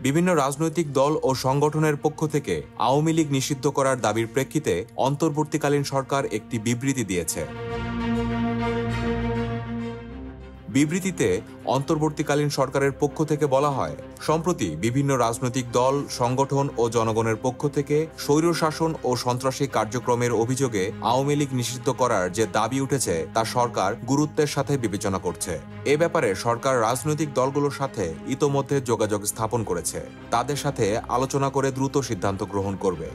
বিভিন্ন রাজনৈতিক দল ও সংগঠনের পক্ষ থেকে আওয়ামী লীগ নিষিদ্ধ করার দাবির প্রেক্ষিতে অন্তর্বর্তীকালীন সরকার একটি বিবৃতি দিয়েছে। বিবৃতিতে অন্তর্বর্তীকালীন সরকারের পক্ষ থেকে বলা হয়, সম্প্রতি বিভিন্ন রাজনৈতিক দল, সংগঠন ও জনগণের পক্ষ থেকে স্বৈরশাসন ও সন্ত্রাসী কার্যক্রমের অভিযোগে আওয়ামী লীগ নিষিদ্ধ করার যে দাবি উঠেছে তা সরকার গুরুত্বের সাথে বিবেচনা করছে। এ ব্যাপারে সরকার রাজনৈতিক দলগুলোর সাথে ইতোমধ্যে যোগাযোগ স্থাপন করেছে। তাদের সাথে আলোচনা করে দ্রুত সিদ্ধান্ত গ্রহণ করবে।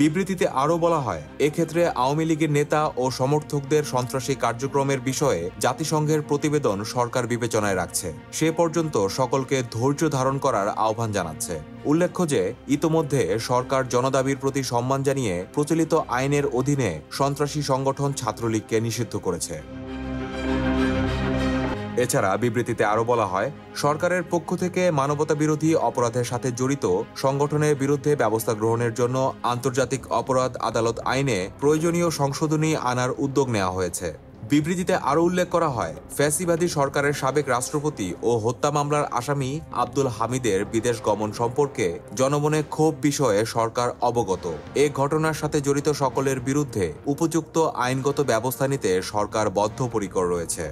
বিবৃতিতে আরও বলা হয়, এক্ষেত্রে আওয়ামী লীগের নেতা ও সমর্থকদের সন্ত্রাসী কার্যক্রমের বিষয়ে জাতিসংঘের প্রতিবেদন সরকার বিবেচনায় রাখছে। সে পর্যন্ত সকলকে ধৈর্য ধারণ করার আহ্বান জানাচ্ছে। উল্লেখ্য যে ইতোমধ্যে সরকার জনদাবির প্রতি সম্মান জানিয়ে প্রচলিত আইনের অধীনে সন্ত্রাসী সংগঠন ছাত্রলীগকে নিষিদ্ধ করেছে। এছাড়া বিবৃতিতে আরও বলা হয়, সরকারের পক্ষ থেকে মানবতাবিরোধী অপরাধের সাথে জড়িত সংগঠনের বিরুদ্ধে ব্যবস্থা গ্রহণের জন্য আন্তর্জাতিক অপরাধ আদালত আইনে প্রয়োজনীয় সংশোধনী আনার উদ্যোগ নেওয়া হয়েছে। বিবৃতিতে আরও উল্লেখ করা হয়, ফ্যাসিবাদী সরকারের সাবেক রাষ্ট্রপতি ও হত্যা মামলার আসামি আব্দুল হামিদের বিদেশ গমন সম্পর্কে জনমনে ক্ষোভ বিষয়ে সরকার অবগত। এ ঘটনার সাথে জড়িত সকলের বিরুদ্ধে উপযুক্ত আইনগত ব্যবস্থা নিতে সরকার বদ্ধপরিকর রয়েছে।